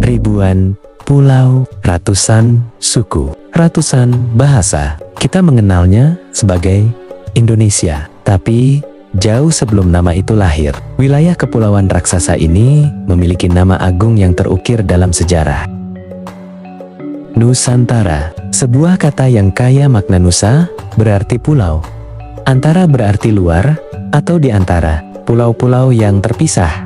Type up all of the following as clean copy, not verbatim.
ribuan pulau, ratusan suku, ratusan bahasa. Kita mengenalnya sebagai Indonesia. Tapi jauh sebelum nama itu lahir, wilayah kepulauan raksasa ini memiliki nama agung yang terukir dalam sejarah. Nusantara, sebuah kata yang kaya makna. Nusa berarti pulau, antara berarti luar atau di antara pulau-pulau yang terpisah,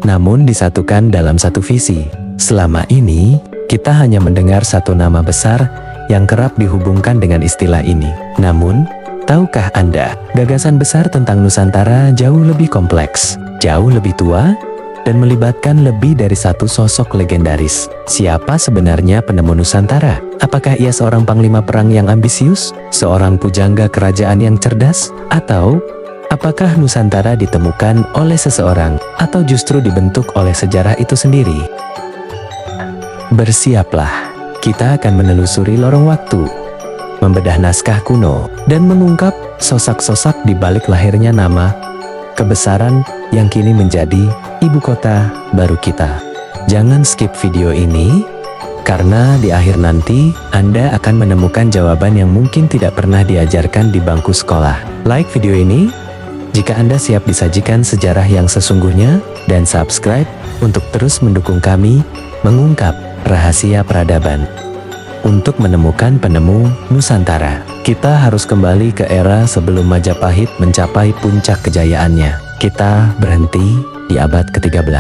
namun disatukan dalam satu visi. Selama ini, kita hanya mendengar satu nama besar yang kerap dihubungkan dengan istilah ini. Namun, tahukah Anda, gagasan besar tentang Nusantara jauh lebih kompleks, jauh lebih tua, dan melibatkan lebih dari satu sosok legendaris. Siapa sebenarnya penemu Nusantara? Apakah ia seorang panglima perang yang ambisius, seorang pujangga kerajaan yang cerdas, atau apakah Nusantara ditemukan oleh seseorang, atau justru dibentuk oleh sejarah itu sendiri? Bersiaplah, kita akan menelusuri lorong waktu, membedah naskah kuno, dan mengungkap sosok-sosok di balik lahirnya nama kebesaran yang kini menjadi ibu kota baru kita. Jangan skip video ini, karena di akhir nanti Anda akan menemukan jawaban yang mungkin tidak pernah diajarkan di bangku sekolah. Like video ini jika Anda siap disajikan sejarah yang sesungguhnya, dan subscribe untuk terus mendukung kami mengungkap rahasia peradaban. Untuk menemukan penemu Nusantara, kita harus kembali ke era sebelum Majapahit mencapai puncak kejayaannya. Kita berhenti di abad ke-13,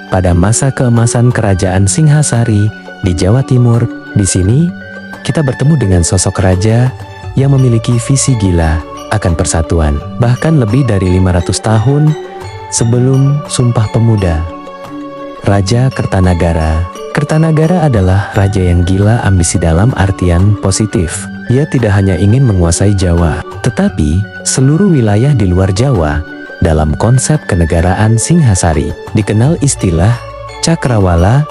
pada masa keemasan Kerajaan Singhasari di Jawa Timur. Di sini, kita bertemu dengan sosok raja yang memiliki visi gila akan persatuan. Bahkan lebih dari 500 tahun sebelum Sumpah Pemuda, Raja Kertanagara. Kertanagara adalah raja yang gila ambisi dalam artian positif. Ia tidak hanya ingin menguasai Jawa, tetapi seluruh wilayah di luar Jawa. Dalam konsep kenegaraan Singhasari, dikenal istilah Cakrawala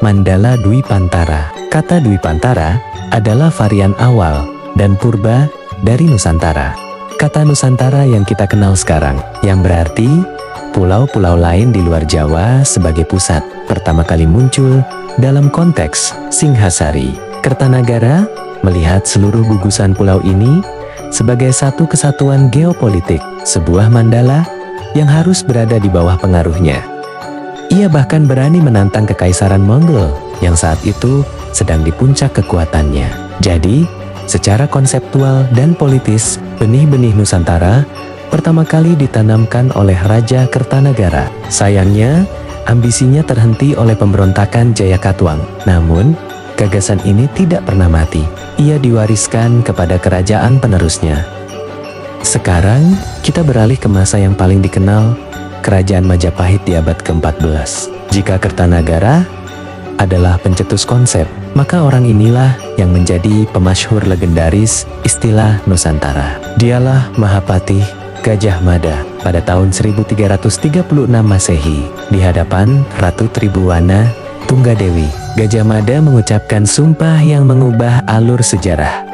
Mandala Dwipantara. Kata Dwipantara adalah varian awal dan purba dari Nusantara. Kata Nusantara yang kita kenal sekarang, yang berarti pulau-pulau lain di luar Jawa sebagai pusat, pertama kali muncul dalam konteks Singhasari. Kertanagara melihat seluruh gugusan pulau ini sebagai satu kesatuan geopolitik, sebuah mandala yang harus berada di bawah pengaruhnya. Ia bahkan berani menantang kekaisaran Mongol yang saat itu sedang di puncak kekuatannya. Jadi, secara konseptual dan politis, benih-benih Nusantara pertama kali ditanamkan oleh Raja Kertanagara. Sayangnya, ambisinya terhenti oleh pemberontakan Jayakatwang. Namun, gagasan ini tidak pernah mati. Ia diwariskan kepada kerajaan penerusnya. Sekarang, kita beralih ke masa yang paling dikenal, Kerajaan Majapahit di abad ke-14. Jika Kertanagara adalah pencetus konsep, maka orang inilah yang menjadi pemasyhur legendaris istilah Nusantara. Dialah Mahapatih Gajah Mada pada tahun 1336 Masehi di hadapan Ratu Tribhuwana Tunggadewi. Gajah Mada mengucapkan sumpah yang mengubah alur sejarah.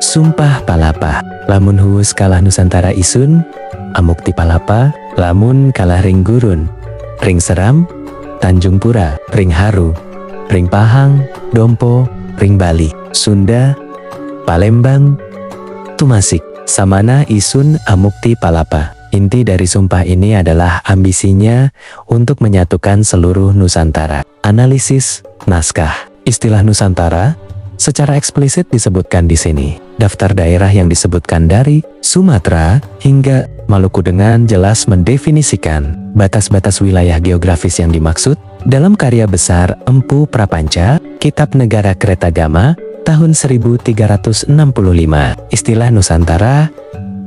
Sumpah Palapa, lamun huus kalah Nusantara isun, amukti palapa, lamun kalah ring gurun, ring seram, Tanjung Pura, ring haru, ring Pahang, Dompo, ring Bali, Sunda, Palembang, Tumasik, samana isun amukti palapa. Inti dari sumpah ini adalah ambisinya untuk menyatukan seluruh Nusantara. Analisis naskah. Istilah Nusantara secara eksplisit disebutkan di sini. Daftar daerah yang disebutkan dari Sumatera hingga Maluku dengan jelas mendefinisikan batas-batas wilayah geografis yang dimaksud. Dalam karya besar Empu Prapanca, Kitab Negara Kretagama, tahun 1365, istilah Nusantara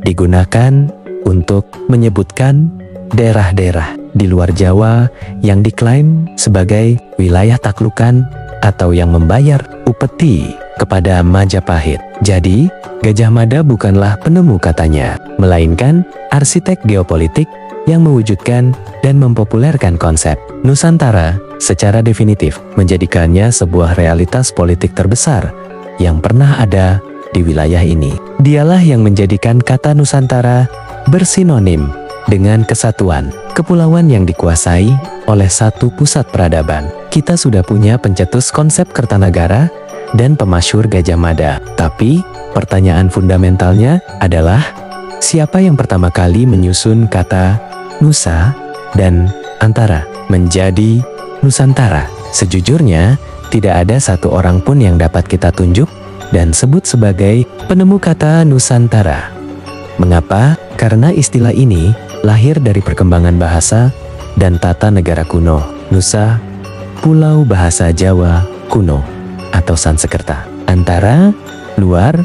digunakan untuk menyebutkan daerah-daerah di luar Jawa yang diklaim sebagai wilayah taklukan atau yang membayar upeti kepada Majapahit. Jadi, Gajah Mada bukanlah penemu katanya, melainkan arsitek geopolitik yang mewujudkan dan mempopulerkan konsep Nusantara secara definitif, menjadikannya sebuah realitas politik terbesar yang pernah ada di wilayah ini. Dialah yang menjadikan kata Nusantara bersinonim dengan kesatuan kepulauan yang dikuasai oleh satu pusat peradaban. Kita sudah punya pencetus konsep Kertanagara dan pemasyhur Gajah Mada. Tapi, pertanyaan fundamentalnya adalah, siapa yang pertama kali menyusun kata Nusa dan Antara menjadi Nusantara? Sejujurnya, tidak ada satu orang pun yang dapat kita tunjuk dan sebut sebagai penemu kata Nusantara. Mengapa? Karena istilah ini lahir dari perkembangan bahasa dan tata negara kuno. Nusa, pulau bahasa Jawa kuno atau Sanskerta. Antara, luar,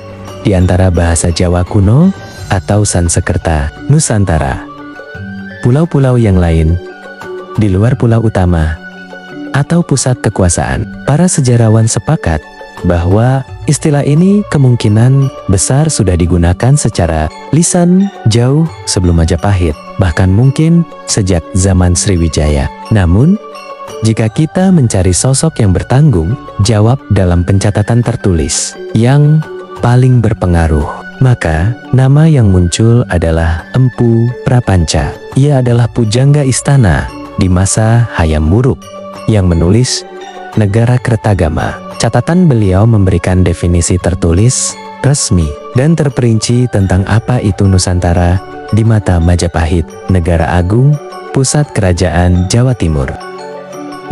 di antara bahasa Jawa kuno atau Sanskerta, Nusantara. Pulau-pulau yang lain di luar pulau utama atau pusat kekuasaan. Para sejarawan sepakat bahwa istilah ini kemungkinan besar sudah digunakan secara lisan jauh sebelum Majapahit, bahkan mungkin sejak zaman Sriwijaya. Namun, jika kita mencari sosok yang bertanggung jawab dalam pencatatan tertulis yang paling berpengaruh, maka nama yang muncul adalah Empu Prapanca. Ia adalah pujangga istana di masa Hayam Wuruk yang menulis Negara Kertagama. Catatan beliau memberikan definisi tertulis, resmi, dan terperinci tentang apa itu Nusantara di mata Majapahit, negara agung, pusat kerajaan Jawa Timur.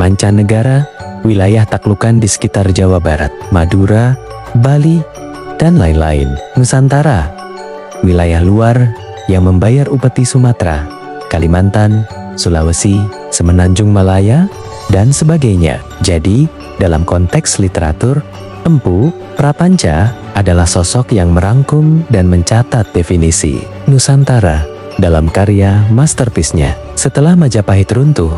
Mancanegara, wilayah taklukan di sekitar Jawa Barat, Madura, Bali, dan lain-lain. Nusantara, wilayah luar yang membayar upeti Sumatera, Kalimantan, Sulawesi, Semenanjung Malaya, dan sebagainya. Jadi, dalam konteks literatur, Empu Prapanca adalah sosok yang merangkum dan mencatat definisi Nusantara dalam karya masterpiece-nya. Setelah Majapahit runtuh,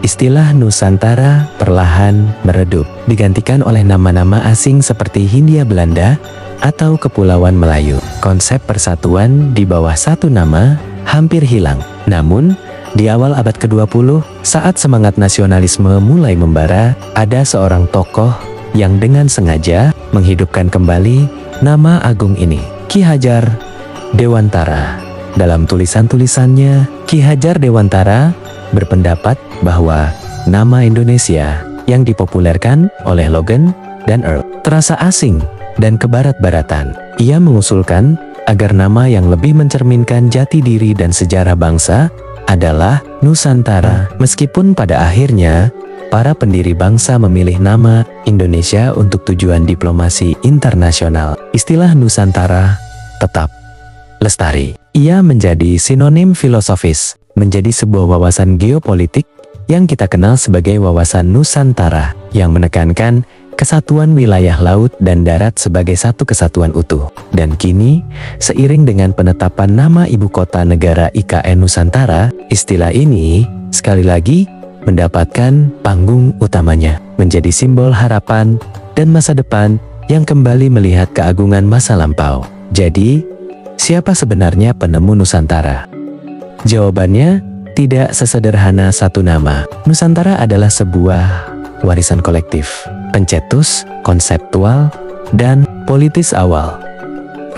istilah Nusantara perlahan meredup, digantikan oleh nama-nama asing seperti Hindia Belanda atau Kepulauan Melayu. Konsep persatuan di bawah satu nama hampir hilang. Namun, di awal abad ke-20, saat semangat nasionalisme mulai membara, ada seorang tokoh yang dengan sengaja menghidupkan kembali nama agung ini, Ki Hajar Dewantara. Dalam tulisan-tulisannya, Ki Hajar Dewantara berpendapat bahwa nama Indonesia yang dipopulerkan oleh Logan dan Earl terasa asing dan kebarat-baratan. Ia mengusulkan agar nama yang lebih mencerminkan jati diri dan sejarah bangsa adalah Nusantara. Meskipun pada akhirnya para pendiri bangsa memilih nama Indonesia untuk tujuan diplomasi internasional, istilah Nusantara tetap lestari. Ia menjadi sinonim filosofis, menjadi sebuah wawasan geopolitik yang kita kenal sebagai wawasan Nusantara, yang menekankan kesatuan wilayah laut dan darat sebagai satu kesatuan utuh. Dan kini, seiring dengan penetapan nama ibu kota negara IKN Nusantara, istilah ini sekali lagi mendapatkan panggung utamanya, menjadi simbol harapan dan masa depan yang kembali melihat keagungan masa lampau. Jadi, siapa sebenarnya penemu Nusantara? Jawabannya tidak sesederhana satu nama. Nusantara adalah sebuah warisan kolektif, pencetus, konseptual, dan politis awal.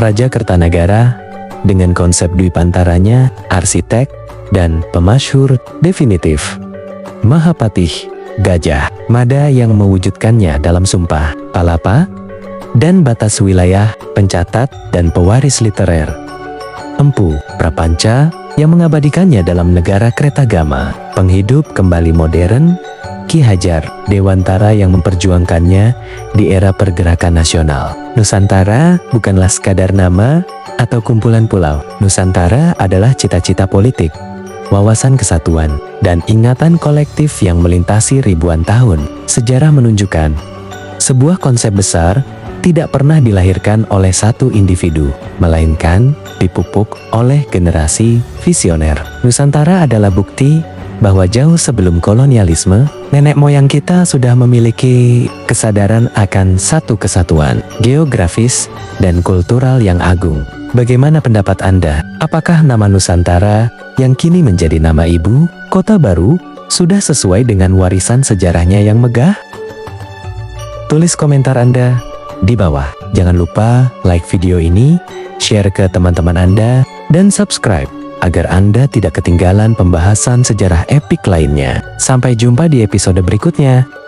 Raja Kertanagara dengan konsep Dwipantaranya, arsitek, dan pemasyhur definitif. Mahapatih Gajah Mada yang mewujudkannya dalam Sumpah Palapa, dan batas wilayah, pencatat, dan pewaris literer. Empu Prapanca yang mengabadikannya dalam Negara Kertagama, penghidup kembali modern, Ki Hajar Dewantara yang memperjuangkannya di era pergerakan nasional. Nusantara bukanlah sekadar nama atau kumpulan pulau. Nusantara adalah cita-cita politik, wawasan kesatuan, dan ingatan kolektif yang melintasi ribuan tahun. Sejarah menunjukkan, sebuah konsep besar tidak pernah dilahirkan oleh satu individu, melainkan dipupuk oleh generasi visioner. Nusantara adalah bukti bahwa jauh sebelum kolonialisme, nenek moyang kita sudah memiliki kesadaran akan satu kesatuan geografis dan kultural yang agung. Bagaimana pendapat Anda? Apakah nama Nusantara yang kini menjadi nama ibu kota baru sudah sesuai dengan warisan sejarahnya yang megah? Tulis komentar Anda di bawah. Jangan lupa like video ini, share ke teman-teman Anda, dan subscribe agar Anda tidak ketinggalan pembahasan sejarah epik lainnya. Sampai jumpa di episode berikutnya.